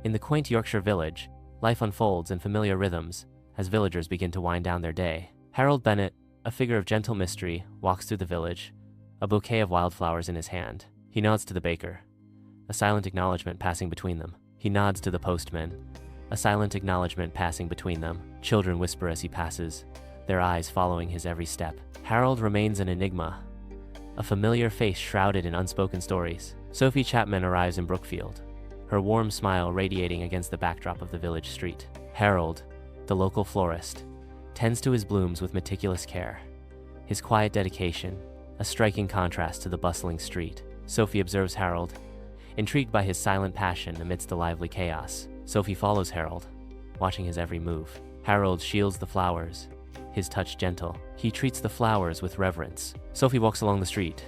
In the quaint Yorkshire village, life unfolds in familiar rhythms as villagers begin to wind down their day. Harold Bennett, a figure of gentle mystery, walks through the village, a bouquet of wildflowers in his hand. He nods to the baker, a silent acknowledgement passing between them. He nods to the postman, a silent acknowledgement passing between them. Children whisper as he passes, their eyes following his every step. Harold remains an enigma, a familiar face shrouded in unspoken stories. Sophie Chapman arrives in Brookfield, her warm smile radiating against the backdrop of the village street. Harold, the local florist, tends to his blooms with meticulous care, his quiet dedication a striking contrast to the bustling street. Sophie observes Harold, intrigued by his silent passion amidst the lively chaos. Sophie follows Harold, watching his every move. Harold shields the flowers, his touch gentle. He treats the flowers with reverence. Sophie walks along the street,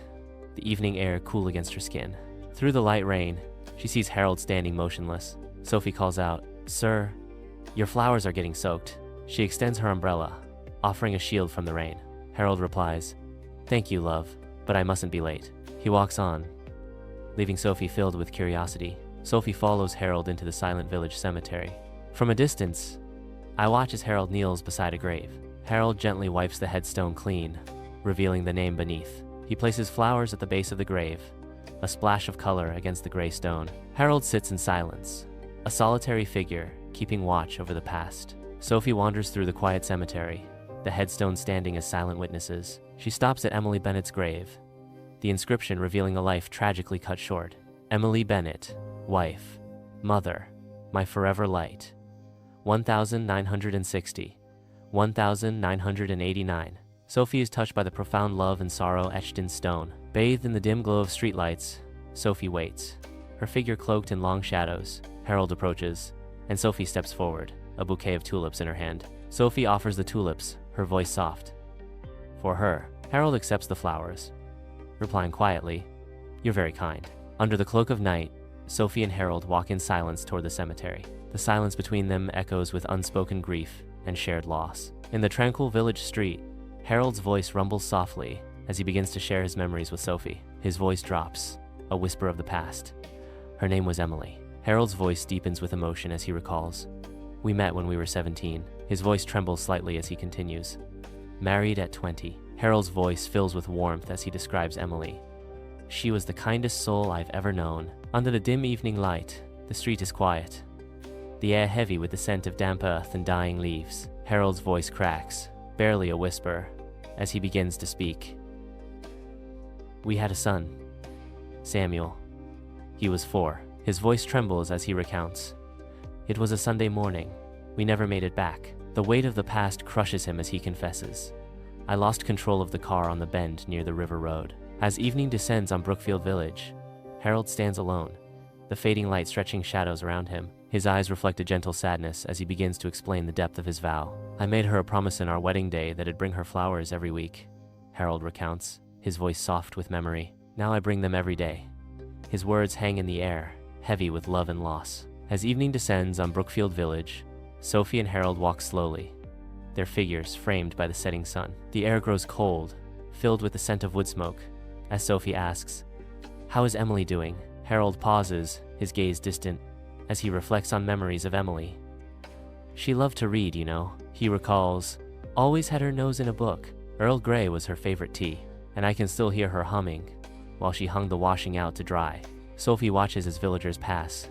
the evening air cool against her skin. Through the light rain, she sees Harold standing motionless. Sophie calls out, "Sir, your flowers are getting soaked." She extends her umbrella, offering a shield from the rain. Harold replies, "Thank you, love, but I mustn't be late." He walks on, leaving Sophie filled with curiosity. Sophie follows Harold into the silent village cemetery. From a distance, I watch as Harold kneels beside a grave. Harold gently wipes the headstone clean, revealing the name beneath. He places flowers at the base of the grave, a splash of color against the gray stone. Harold sits in silence, a solitary figure keeping watch over the past. Sophie wanders through the quiet cemetery, the headstones standing as silent witnesses. She stops at Emily Bennett's grave, the inscription revealing a life tragically cut short. Emily Bennett, wife, mother, my forever light. 1960, 1989. Sophie is touched by the profound love and sorrow etched in stone. Bathed in the dim glow of streetlights, Sophie waits, her figure cloaked in long shadows. Harold approaches, and Sophie steps forward, a bouquet of tulips in her hand. Sophie offers the tulips, her voice soft. For her, Harold accepts the flowers, replying quietly, "You're very kind." Under the cloak of night, Sophie and Harold walk in silence toward the cemetery. The silence between them echoes with unspoken grief and shared loss. In the tranquil village street, Harold's voice rumbles softly as he begins to share his memories with Sophie. His voice drops, a whisper of the past. Her name was Emily. Harold's voice deepens with emotion as he recalls, "We met when we were 17. His voice trembles slightly as he continues, "Married at 20. Harold's voice fills with warmth as he describes Emily. "She was the kindest soul I've ever known." Under the dim evening light, the street is quiet, the air heavy with the scent of damp earth and dying leaves. Harold's voice cracks, barely a whisper, as he begins to speak. "We had a son, Samuel. He was 4. His voice trembles as he recounts. "It was a Sunday morning. We never made it back." The weight of the past crushes him as he confesses, "I lost control of the car on the bend near the river road." As evening descends on Brookfield Village, Harold stands alone, the fading light stretching shadows around him. His eyes reflect a gentle sadness as he begins to explain the depth of his vow. "I made her a promise in our wedding day that I'd bring her flowers every week," Harold recounts, his voice soft with memory. "Now I bring them every day." His words hang in the air, heavy with love and loss. As evening descends on Brookfield Village, Sophie and Harold walk slowly, their figures framed by the setting sun. The air grows cold, filled with the scent of wood smoke, as Sophie asks, "How is Emily doing?" Harold pauses, his gaze distant, as he reflects on memories of Emily. "She loved to read, you know," he recalls. "Always had her nose in a book. Earl Grey was her favorite tea, and I can still hear her humming while she hung the washing out to dry." Sophie watches as villagers pass,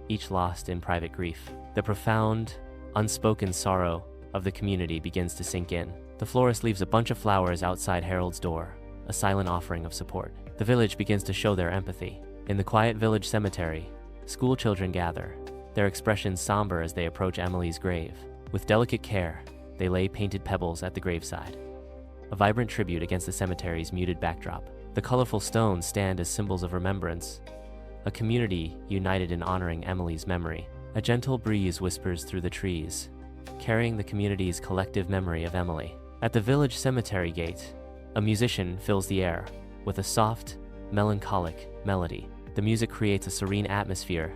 each lost in private grief. The profound, unspoken sorrow of the community begins to sink in. The florist leaves a bunch of flowers outside Harold's door, a silent offering of support. The village begins to show their empathy. In the quiet village cemetery, school children gather, their expressions somber as they approach Emily's grave. With delicate care, they lay painted pebbles at the graveside, a vibrant tribute against the cemetery's muted backdrop. The colorful stones stand as symbols of remembrance, a community united in honoring Emily's memory. A gentle breeze whispers through the trees, carrying the community's collective memory of Emily. At the village cemetery gate, a musician fills the air with a soft, melancholic melody. The music creates a serene atmosphere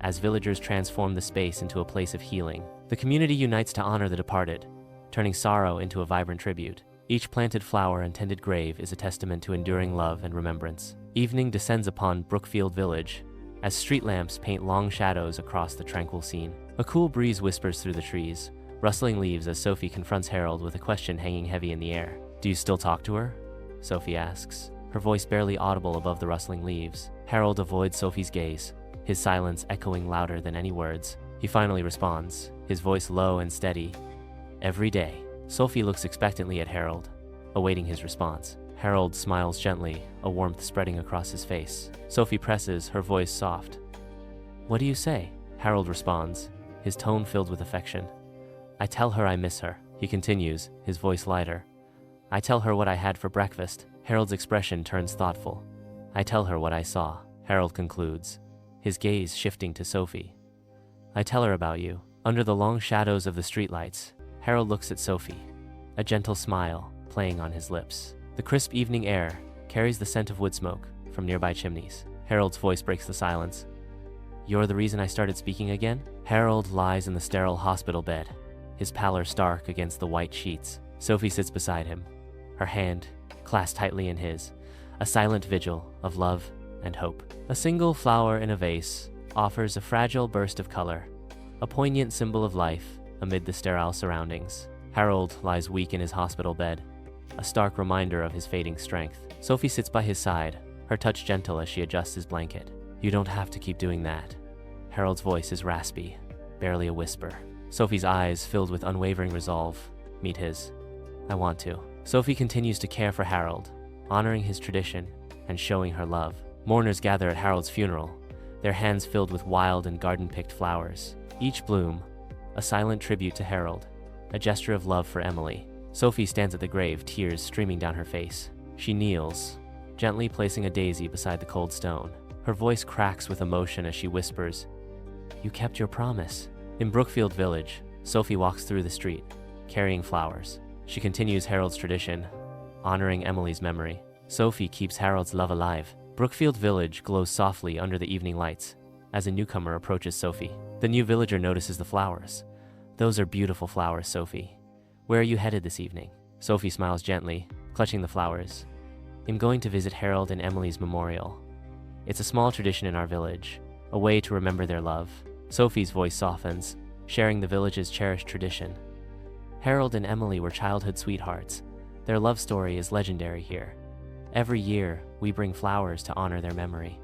as villagers transform the space into a place of healing. The community unites to honor the departed, turning sorrow into a vibrant tribute. Each planted flower and tended grave is a testament to enduring love and remembrance. Evening descends upon Brookfield Village, as street lamps paint long shadows across the tranquil scene. A cool breeze whispers through the trees, rustling leaves as Sophie confronts Harold with a question hanging heavy in the air. "Do you still talk to her?" Sophie asks, her voice barely audible above the rustling leaves. Harold avoids Sophie's gaze, his silence echoing louder than any words. He finally responds, his voice low and steady. "Every day." Sophie looks expectantly at Harold, awaiting his response. Harold smiles gently, a warmth spreading across his face. Sophie presses, her voice soft. "What do you say?" Harold responds, his tone filled with affection. "I tell her I miss her." He continues, his voice lighter. "I tell her what I had for breakfast." Harold's expression turns thoughtful. "I tell her what I saw," Harold concludes, his gaze shifting to Sophie. "I tell her about you." Under the long shadows of the streetlights, Harold looks at Sophie, a gentle smile playing on his lips. The crisp evening air carries the scent of wood smoke from nearby chimneys. Harold's voice breaks the silence. "You're the reason I started speaking again?" Harold lies in the sterile hospital bed, his pallor stark against the white sheets. Sophie sits beside him, her hand clasped tightly in his, a silent vigil of love and hope. A single flower in a vase offers a fragile burst of color, a poignant symbol of life amid the sterile surroundings. Harold lies weak in his hospital bed, a stark reminder of his fading strength. Sophie sits by his side, her touch gentle as she adjusts his blanket. "You don't have to keep doing that." Harold's voice is raspy, barely a whisper. Sophie's eyes, filled with unwavering resolve, meet his. "I want to." Sophie continues to care for Harold, honoring his tradition and showing her love. Mourners gather at Harold's funeral, their hands filled with wild and garden-picked flowers. Each bloom, a silent tribute to Harold, a gesture of love for Emily. Sophie stands at the grave, tears streaming down her face. She kneels, gently placing a daisy beside the cold stone. Her voice cracks with emotion as she whispers, "You kept your promise." In Brookfield Village, Sophie walks through the street, carrying flowers. She continues Harold's tradition, honoring Emily's memory. Sophie keeps Harold's love alive. Brookfield Village glows softly under the evening lights as a newcomer approaches Sophie. The new villager notices the flowers. "Those are beautiful flowers, Sophie. Where are you headed this evening?" Sophie smiles gently, clutching the flowers. "I'm going to visit Harold and Emily's memorial. It's a small tradition in our village, a way to remember their love." Sophie's voice softens, sharing the village's cherished tradition. Harold and Emily were childhood sweethearts. Their love story is legendary here. Every year, we bring flowers to honor their memory.